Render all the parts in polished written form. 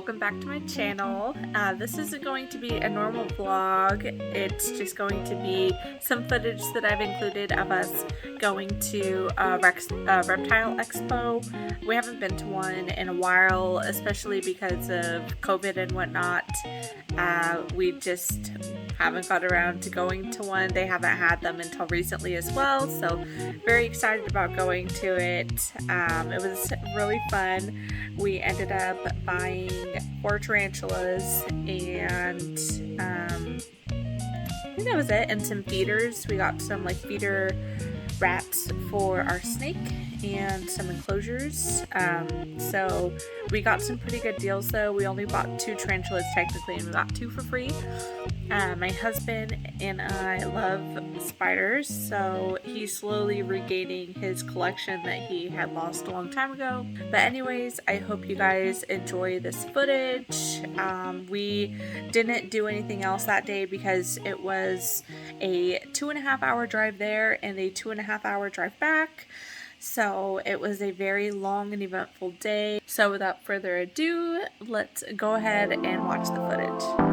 welcome back to my channel. This isn't going to be a normal vlog. It's just going to be some footage that I've included of us going to reptile expo. We haven't been to one in a while, especially because of COVID and whatnot. We just haven't got around to going to one. They haven't had them until recently as well, so very excited about going to it. It was really fun. We ended up buying 4 tarantulas and I think that was it, and some feeders. We got some like feeder rats for our snake and some enclosures. So we got some pretty good deals though. We only bought 2 tarantulas technically, and we got 2 for free. My husband and I love spiders, so he's slowly regaining his collection that he had lost a long time ago. But anyways, I hope you guys enjoy this footage. We didn't do anything else that day because it was a 2.5 hour drive there and a 2.5 hour drive back. So it was a very long and eventful day. So without further ado, let's go ahead and watch the footage.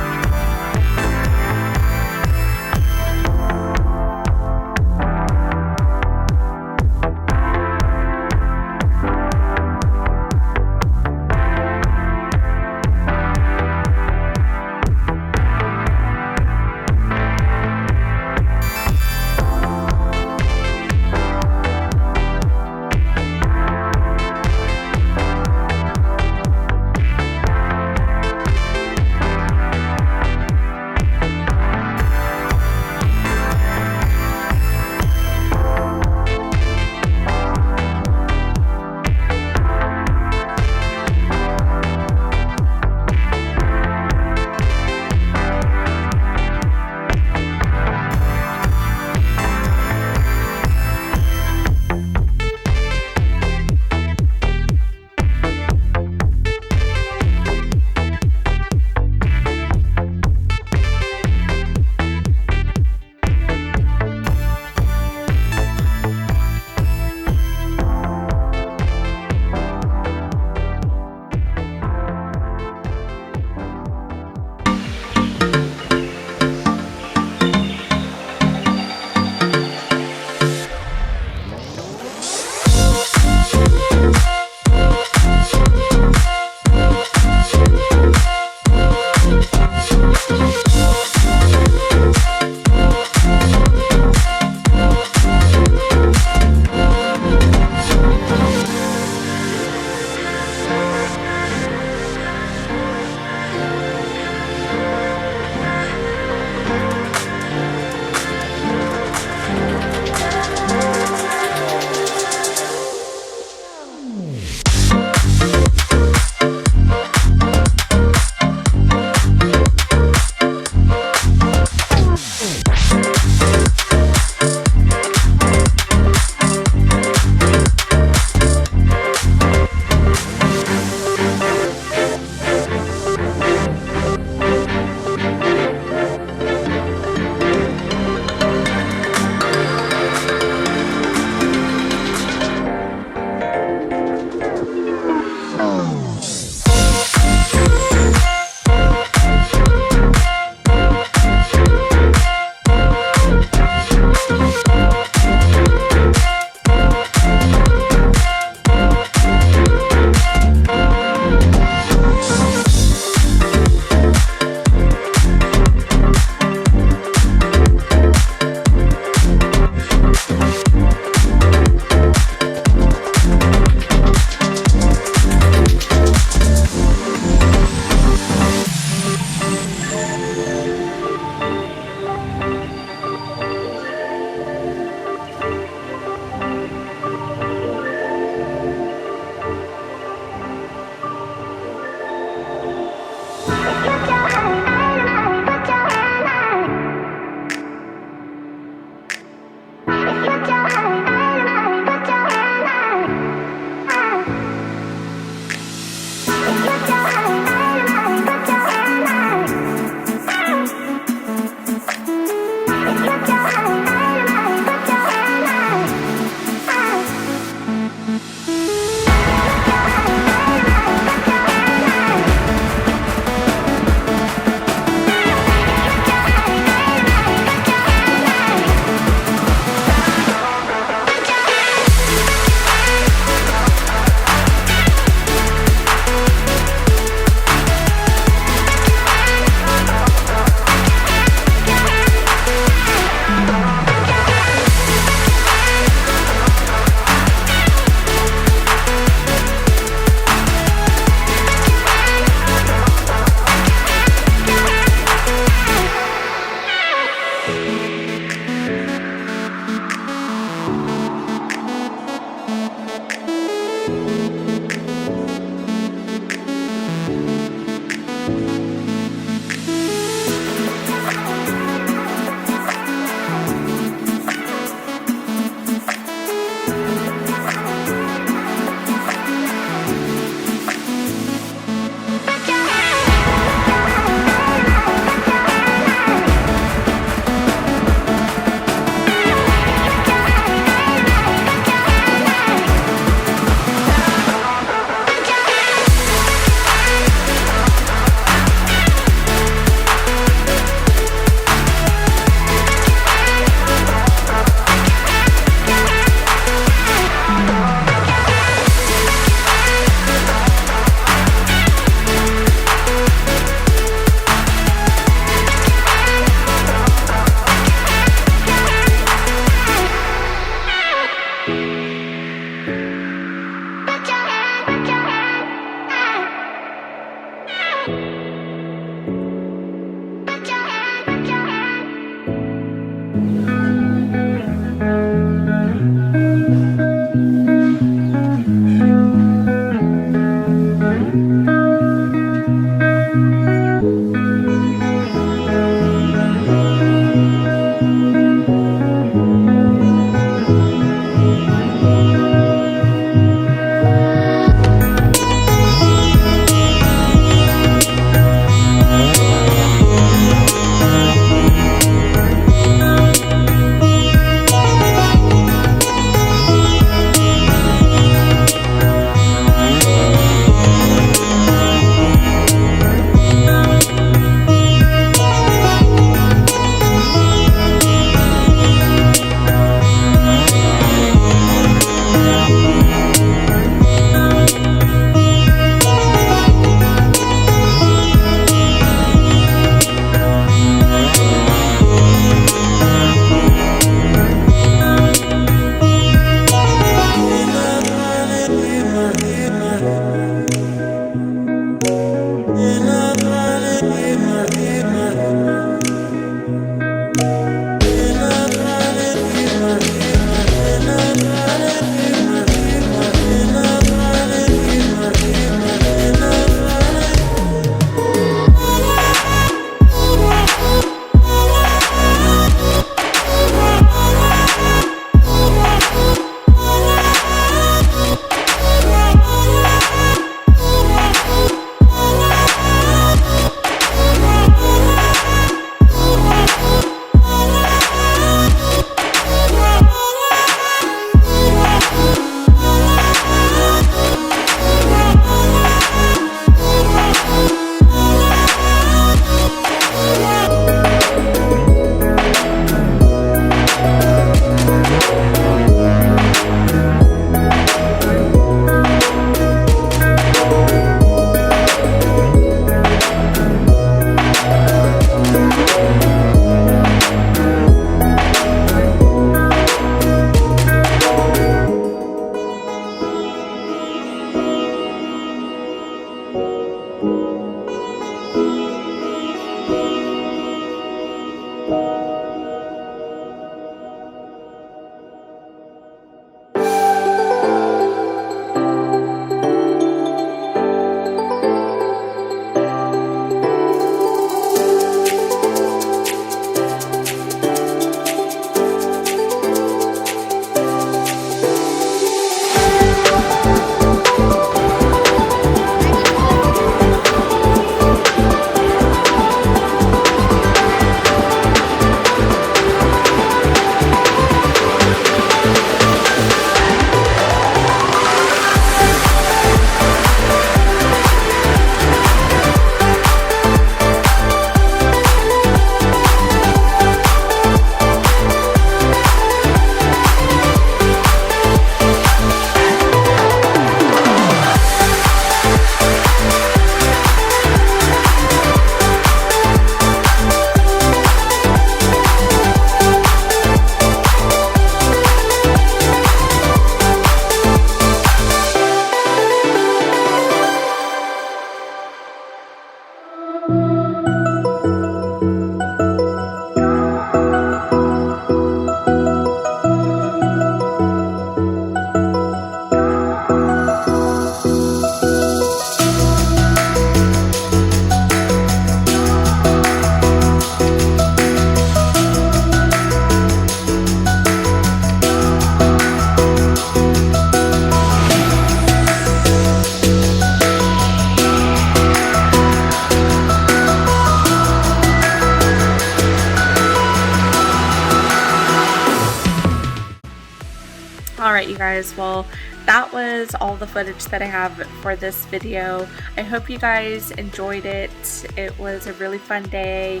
Alright, you guys, well, that was all the footage that I have for this video. I hope you guys enjoyed it. It was a really fun day,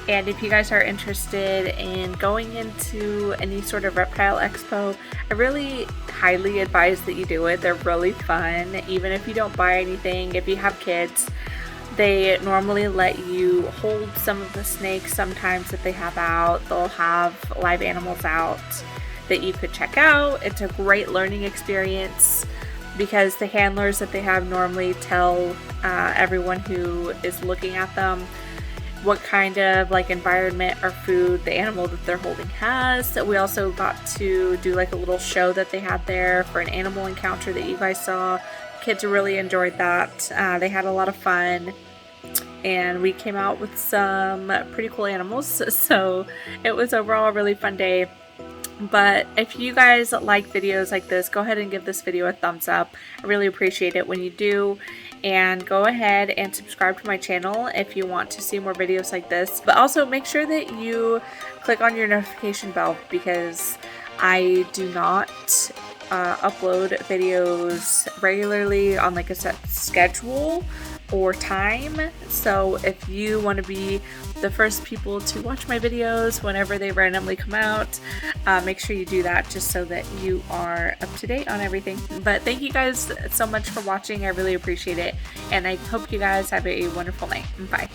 and if you guys are interested in going into any sort of reptile expo, I really highly advise that you do it. They're really fun, even if you don't buy anything. If you have kids, they normally let you hold some of the snakes sometimes that they have out. They'll have live animals out that you could check out. It's a great learning experience because the handlers that they have normally tell everyone who is looking at them what kind of like environment or food the animal that they're holding has. We also got to do like a little show that they had there for an animal encounter that you guys saw. Kids really enjoyed that. They had a lot of fun, and we came out with some pretty cool animals, so it was overall a really fun day. But if you guys like videos like this, go ahead and give this video a thumbs up. I really appreciate it when you do. And go ahead and subscribe to my channel if you want to see more videos like this. But also make sure that you click on your notification bell, because I do not upload videos regularly on like a set schedule or time. So if you want to be the first people to watch my videos whenever they randomly come out, make sure you do that, just so that you are up to date on everything. But thank you guys so much for watching. I really appreciate it, and I hope you guys have a wonderful night. Bye.